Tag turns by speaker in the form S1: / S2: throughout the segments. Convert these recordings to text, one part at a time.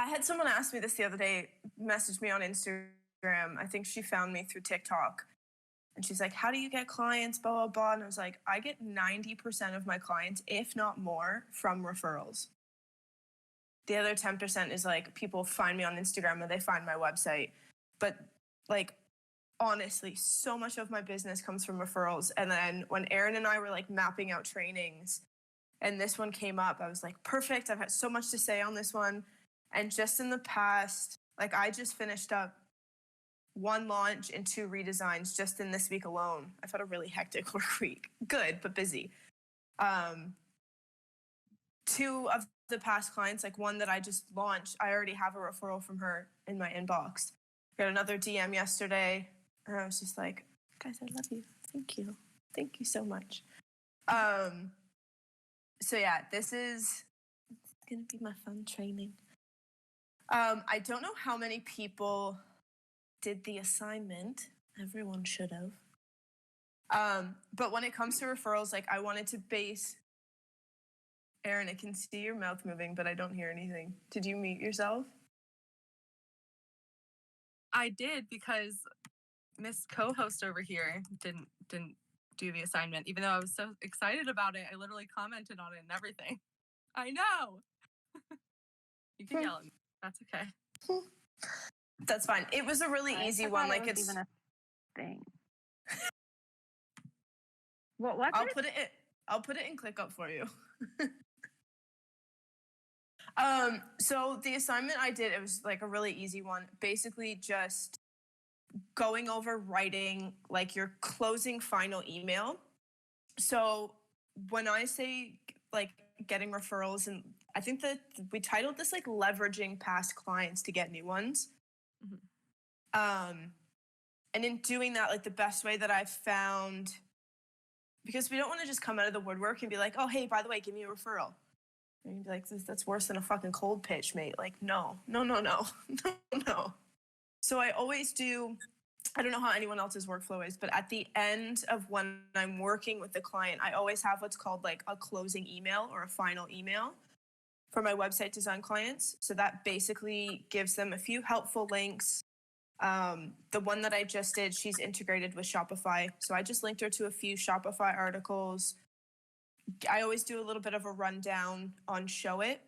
S1: I had someone ask me this the other day, messaged me on Instagram. I think she found me through TikTok. And she's like, how do you get clients, blah, blah, blah. And I was like, I get 90% of my clients, if not more, from referrals. The other 10% is like people find me on Instagram or they find my website. But like, honestly, so much of my business comes from referrals. And then when Erin and I were like mapping out trainings and this one came up, I was like, perfect. I've had so much to say on this one. And just in the past, like I just finished up 1 launch and 2 redesigns just in this week alone. I've had a really hectic work week. Good, but busy. 2 of the past clients, like one that I just launched, I already have a referral from her in my inbox. Got another DM yesterday, and I was just like, guys, I love you. Thank you. Thank you so much. So yeah, this is going to be my fun training. I don't know how many people did the assignment. Everyone should have. But when it comes to referrals, like I wanted to base... Erin, I can see your mouth moving, but I don't hear anything. Did you mute yourself?
S2: I did, because Miss Co-host over here didn't do the assignment, even though I was so excited about it. I literally commented on it and everything. I know. You can yell at me. That's okay.
S1: That's fine. It was a really easy one. Like it's
S3: even a thing. What was
S1: it? I'll put it in ClickUp for you. So the assignment I did, it was like a really easy one. Basically just going over writing like your closing final email. So when I say like getting referrals, and I think that we titled this like leveraging past clients to get new ones. Mm-hmm. And in doing that, like the best way that I've found, because we don't want to just come out of the woodwork and be like, oh, hey, by the way, give me a referral. And you'd be like, that's worse than a fucking cold pitch, mate. Like, no. So I always do, I don't know how anyone else's workflow is, but at the end of when I'm working with the client, I always have what's called like a closing email or a final email for my website design clients. So that basically gives them a few helpful links. The one that I just did, she's integrated with Shopify. So I just linked her to a few Shopify articles. I always do a little bit of a rundown on Show It.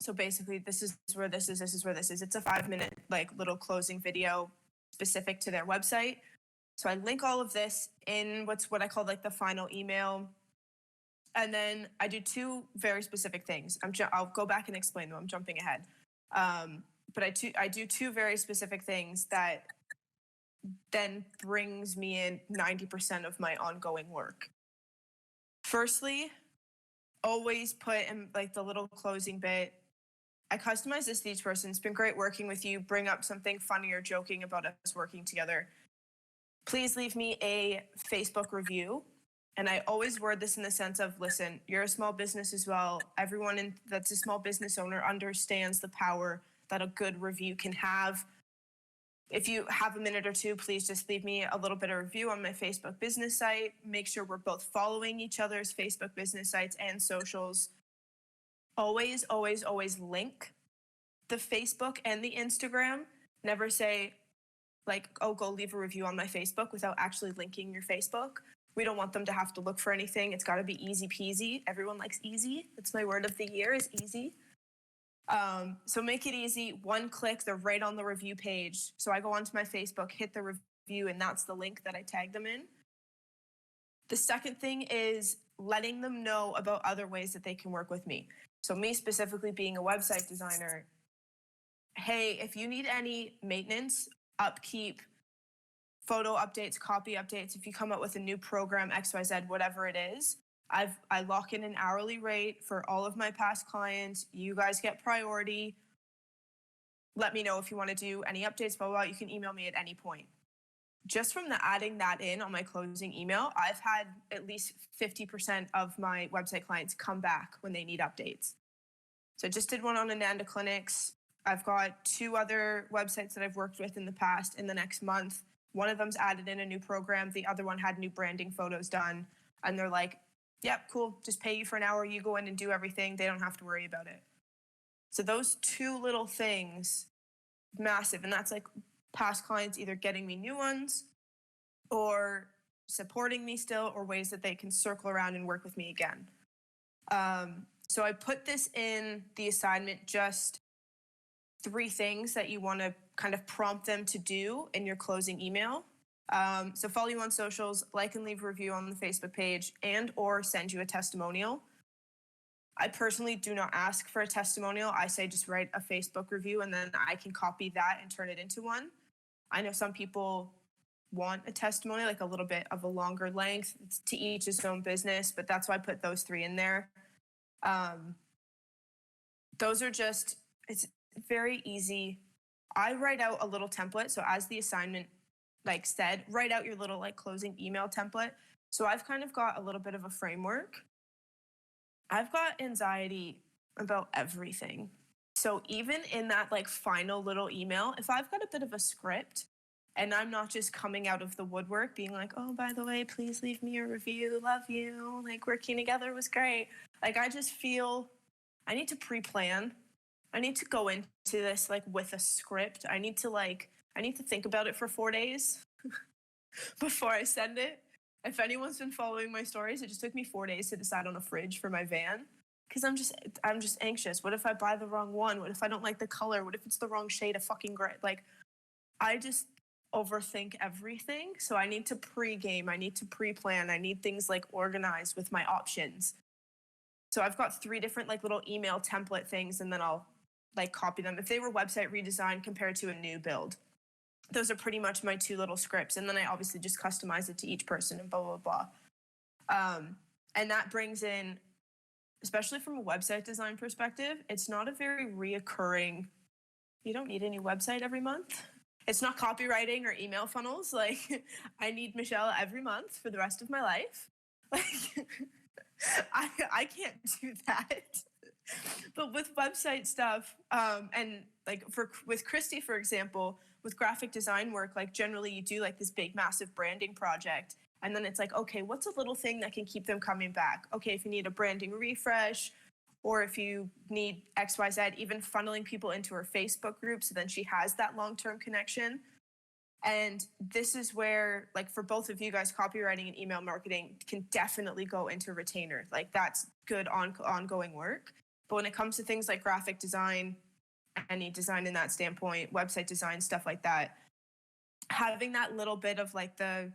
S1: So basically, this is where this is, this is where this is. It's a 5-minute like little closing video specific to their website. So I link all of this in what I call like the final email. And then I do 2 very specific things. I'll go back and explain them. I'm jumping ahead. But I do 2 very specific things that then brings me in 90% of my ongoing work. Firstly, always put in like the little closing bit. I customize this to each person. It's been great working with you. Bring up something funny or joking about us working together. Please leave me a Facebook review. And I always word this in the sense of, listen, you're a small business as well. Everyone that's a small business owner understands the power that a good review can have. If you have a minute or 2, please just leave me a little bit of review on my Facebook business site. Make sure we're both following each other's Facebook business sites and socials. Always, always, always link the Facebook and the Instagram. Never say like, oh, go leave a review on my Facebook without actually linking your Facebook. We don't want them to have to look for anything. It's got to be easy peasy. Everyone likes easy. That's my word of the year, is easy. So make it easy. 1 click, they're right on the review page. So I go onto my Facebook, hit the review, and that's the link that I tag them in. The second thing is letting them know about other ways that they can work with me. So me specifically being a website designer, hey, if you need any maintenance, upkeep, photo updates, copy updates, if you come up with a new program, XYZ, whatever it is, I lock in an hourly rate for all of my past clients. You guys get priority. Let me know if you want to do any updates, blah, blah, blah. You can email me at any point. Just from adding that in on my closing email, I've had at least 50% of my website clients come back when they need updates. So I just did one on Ananda Clinics. I've got 2 other websites that I've worked with in the past in the next month. One of them's added in a new program. The other one had new branding photos done. And they're like, yep, cool. Just pay you for an hour. You go in and do everything. They don't have to worry about it. So those two little things, massive. And that's like past clients either getting me new ones or supporting me still, or ways that they can circle around and work with me again. So I put this in the assignment, just 3 things that you want to kind of prompt them to do in your closing email. So follow you on socials, like and leave a review on the Facebook page, and or send you a testimonial. I personally do not ask for a testimonial. I say just write a Facebook review and then I can copy that and turn it into one. I know some people want a testimonial, like a little bit of a longer length. It's to each his own business, but that's why I put those 3 in there. Those are just, it's very easy. I write out a little template. So as the assignment like said, write out your little like closing email template. So I've kind of got a little bit of a framework. I've got anxiety about everything. So even in that like final little email, if I've got a bit of a script and I'm not just coming out of the woodwork being like, oh, by the way, please leave me a review. Love you. Like working together was great. Like I just feel I need to pre-plan. I need to go into this like with a script. I need to think about it for 4 days before I send it. If anyone's been following my stories, it just took me 4 days to decide on a fridge for my van because I'm just anxious. What if I buy the wrong one? What if I don't like the color? What if it's the wrong shade of fucking gray? Like I just overthink everything. So I need to pre-game. I need to pre-plan. I need things like organized with my options. So I've got 3 different like little email template things, and then I'll like copy them. If they were website redesign compared to a new build, those are pretty much my 2 little scripts. And then I obviously just customize it to each person and blah, blah, blah. And that brings in, especially from a website design perspective, it's not a very reoccurring, you don't need a new website every month. It's not copywriting or email funnels. Like I need Michelle every month for the rest of my life. Like I can't do that. But with website stuff, and like with Christy, for example, with graphic design work, like generally you do like this big, massive branding project. And then it's like, okay, what's a little thing that can keep them coming back? Okay, if you need a branding refresh, or if you need XYZ, even funneling people into her Facebook group so then she has that long-term connection. And this is where, like for both of you guys, copywriting and email marketing can definitely go into retainer. Like that's good ongoing work. But when it comes to things like graphic design, any design in that standpoint, website design, stuff like that, having that little bit of like the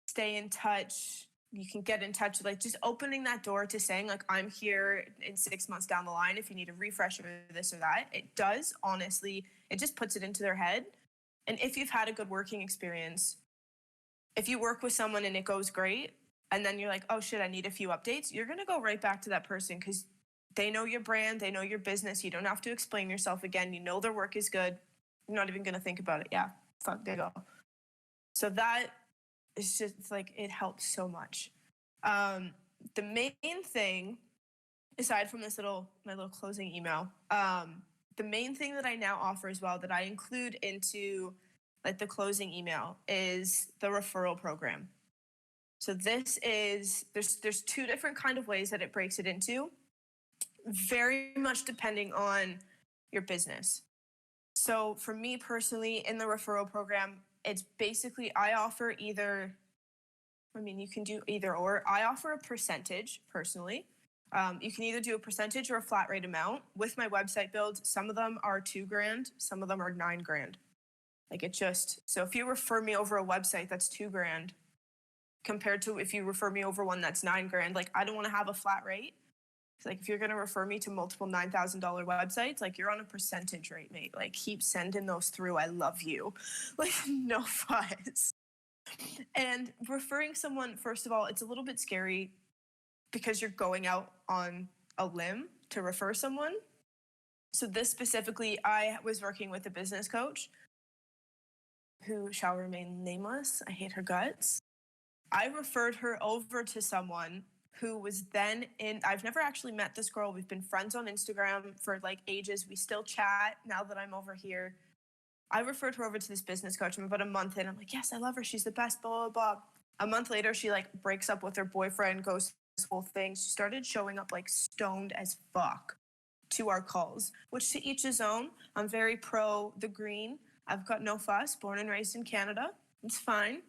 S1: stay in touch, you can get in touch, like just opening that door to saying like, I'm here in 6 months down the line if you need a refresh or this or that. It does, honestly, it just puts it into their head. And if you've had a good working experience, if you work with someone and it goes great, and then you're like, oh shit, I need a few updates, you're going to go right back to that person because they know your brand, they know your business. You don't have to explain yourself again. You know their work is good. You're not even going to think about it. Yeah, fuck, they go. So that is just like, it helps so much. The main thing, aside from my little closing email, the main thing that I now offer as well that I include into like the closing email is the referral program. So this is, there's 2 different kind of ways that it breaks it into, very much depending on your business. So for me personally, in the referral program, it's basically I offer either, I mean, you can do either or. I offer a percentage personally. You can either do a percentage or a flat rate amount. With my website builds, some of them are $2,000, some of them are $9,000. Like it just, so if you refer me over a website that's $2,000 compared to if you refer me over one that's $9,000, like I don't want to have a flat rate. Like if you're going to refer me to multiple $9,000 websites, like you're on a percentage rate, mate. Like keep sending those through. I love you. Like no fuss. And referring someone, first of all, it's a little bit scary because you're going out on a limb to refer someone. So this specifically, I was working with a business coach who shall remain nameless. I hate her guts. I referred her over to someone who was then I've never actually met this girl. We've been friends on Instagram for like ages. We still chat now that I'm over here. I referred her over to this business coach. I'm about a month in. I'm like, yes, I love her. She's the best, blah, blah, blah. A month later, she like breaks up with her boyfriend, goes through this whole thing. She started showing up like stoned as fuck to our calls, which to each his own. I'm very pro the green. I've got no fuss, born and raised in Canada. It's fine.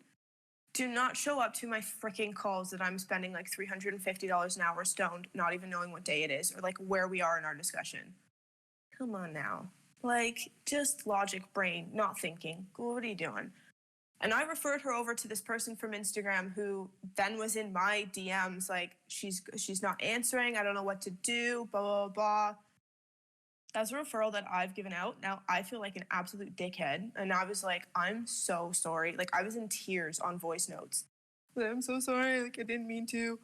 S1: Do not show up to my freaking calls that I'm spending like $350 an hour stoned, not even knowing what day it is or like where we are in our discussion. Come on now. Like, just logic, brain, not thinking. What are you doing? And I referred her over to this person from Instagram who then was in my DMs like, she's not answering. I don't know what to do, blah, blah, blah. That's a referral that I've given out. Now I feel like an absolute dickhead. And I was like, I'm so sorry. Like, I was in tears on voice notes. I'm so sorry. Like, I didn't mean to.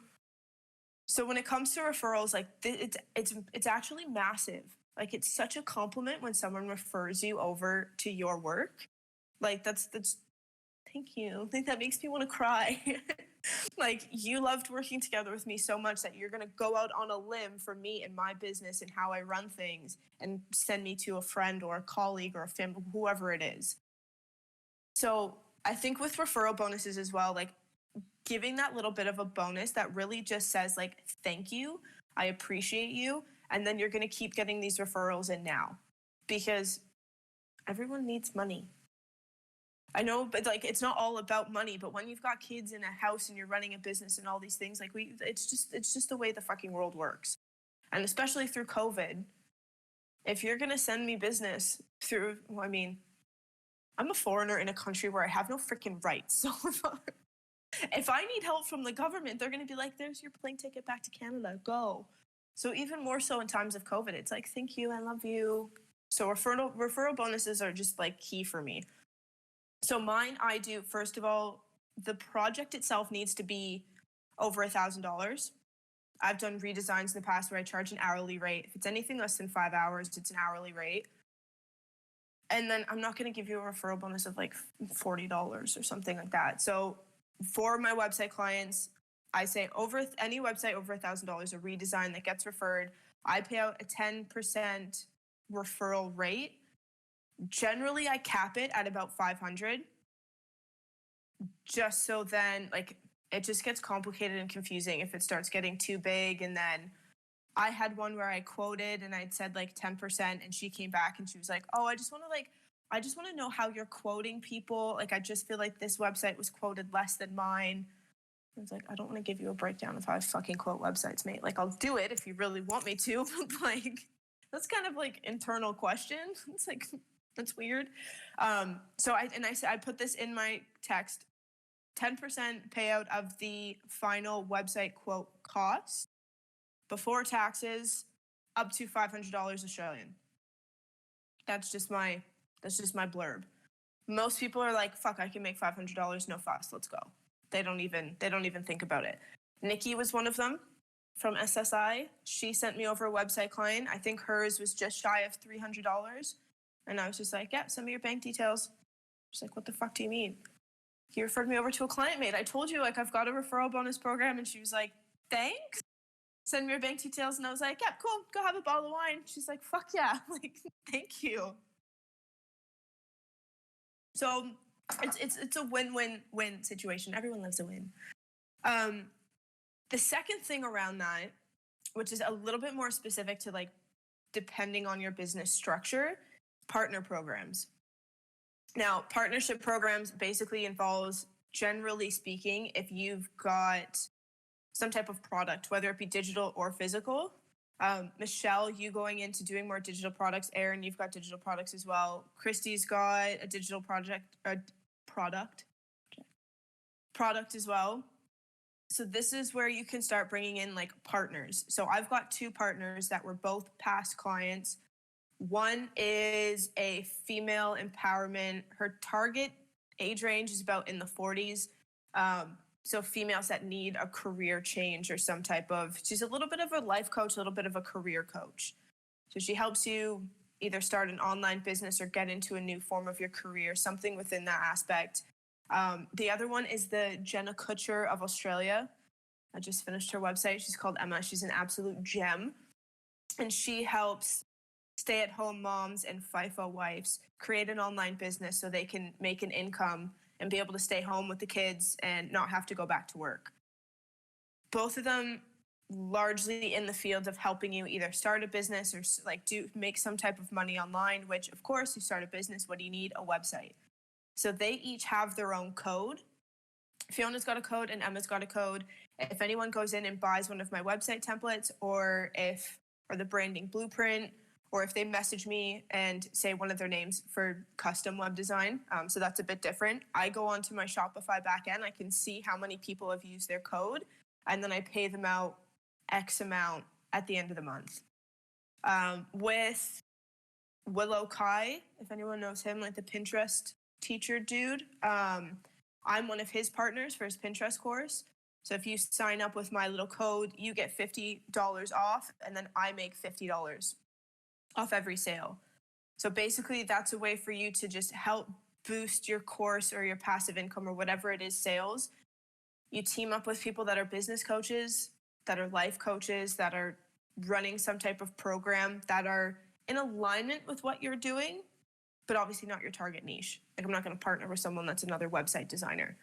S1: So when it comes to referrals, like, it's actually massive. Like, it's such a compliment when someone refers you over to your work. Like, that's thank you. I think that makes me want to cry. Like, you loved working together with me so much that you're going to go out on a limb for me and my business and how I run things and send me to a friend or a colleague or a family, whoever it is. So I think with referral bonuses as well, like, giving that little bit of a bonus that really just says like, thank you, I appreciate you. And then you're going to keep getting these referrals in now because everyone needs money. I know, but like, it's not all about money, but when you've got kids in a house and you're running a business and all these things, like it's just the way the fucking world works. And especially through COVID, if you're going to send me business through, well, I mean, I'm a foreigner in a country where I have no freaking rights. So if I need help from the government, they're going to be like, there's your plane ticket back to Canada, go. So even more so in times of COVID, it's like, thank you, I love you. So referral bonuses are just like key for me. So mine, I do, first of all, the project itself needs to be over $1,000. I've done redesigns in the past where I charge an hourly rate. If it's anything less than 5 hours, it's an hourly rate. And then I'm not going to give you a referral bonus of like $40 or something like that. So for my website clients, I say over any website over $1,000, a redesign that gets referred, I pay out a 10% referral rate. Generally, I cap it at about 500, just so then like it just gets complicated and confusing if it starts getting too big. And then I had one where I quoted and I'd said like 10%, and she came back and she was like, "Oh, I just want to know how you're quoting people. Like, I just feel like this website was quoted less than mine." I was like, I don't want to give you a breakdown of how I fucking quote websites, mate. Like, I'll do it if you really want me to, but like, that's kind of like internal question. It's like, that's weird. So I put this in my text, 10% payout of the final website quote cost before taxes, up to $500 Australian. That's just my blurb. Most people are like, fuck, I can make $500, no fuss, let's go. They don't even think about it. Nikki was one of them from SSI. She sent me over a website client. I think hers was just shy of $300. And I was just like, yeah, send me your bank details. She's like, what the fuck do you mean? He referred me over to a client mate. I told you, like, I've got a referral bonus program. And she was like, thanks. Send me your bank details. And I was like, yeah, cool. Go have a bottle of wine. She's like, fuck yeah. Like, thank you. So it's a win-win-win situation. Everyone loves a win. The second thing around that, which is a little bit more specific to like, depending on your business structure, partner programs. Now, partnership programs basically involves, generally speaking, if you've got some type of product, whether it be digital or physical. Michelle, you going into doing more digital products. Aaron, you've got digital products as well. Christy's got a digital product as well. So this is where you can start bringing in like partners. So I've got 2 partners that were both past clients. One is a female empowerment. Her target age range is about in the 40s. So females that need a career change or some type of, she's a little bit of a life coach, a little bit of a career coach. So she helps you either start an online business or get into a new form of your career, something within that aspect. The other one is the Jenna Kutcher of Australia. I just finished her website. She's called Emma. She's an absolute gem. And she helps stay-at-home moms and FIFO wives create an online business so they can make an income and be able to stay home with the kids and not have to go back to work. Both of them, largely in the field of helping you either start a business or like make some type of money online, which of course, you start a business, what do you need? A website. So they each have their own code. Fiona's got a code and Emma's got a code. If anyone goes in and buys one of my website templates or the branding blueprint, or if they message me and say one of their names for custom web design, so that's a bit different. I go onto my Shopify backend, I can see how many people have used their code, and then I pay them out X amount at the end of the month. With Willow Kai, if anyone knows him, like the Pinterest teacher dude, I'm one of his partners for his Pinterest course. So if you sign up with my little code, you get $50 off, and then I make $50 off every sale. So basically, that's a way for you to just help boost your course or your passive income or whatever it is, sales. You team up with people that are business coaches, that are life coaches, that are running some type of program, that are in alignment with what you're doing, but obviously not your target niche. Like, I'm not going to partner with someone that's another website designer,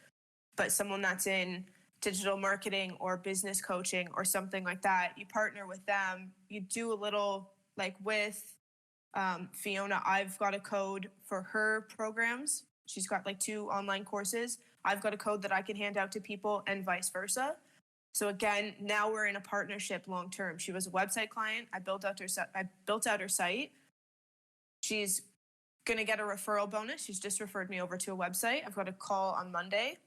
S1: but someone that's in digital marketing or business coaching or something like that. You partner with them. You do a little, like with Fiona, I've got a code for her programs. She's got like 2 online courses. I've got a code that I can hand out to people and vice versa. So again, now we're in a partnership long term. She was a website client. I built out her site. She's going to get a referral bonus. She's just referred me over to a website. I've got a call on Monday.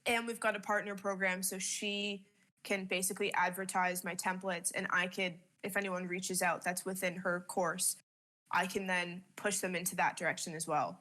S1: And we've got a partner program, so she can basically advertise my templates, and I could, if anyone reaches out that's within her course, I can then push them into that direction as well.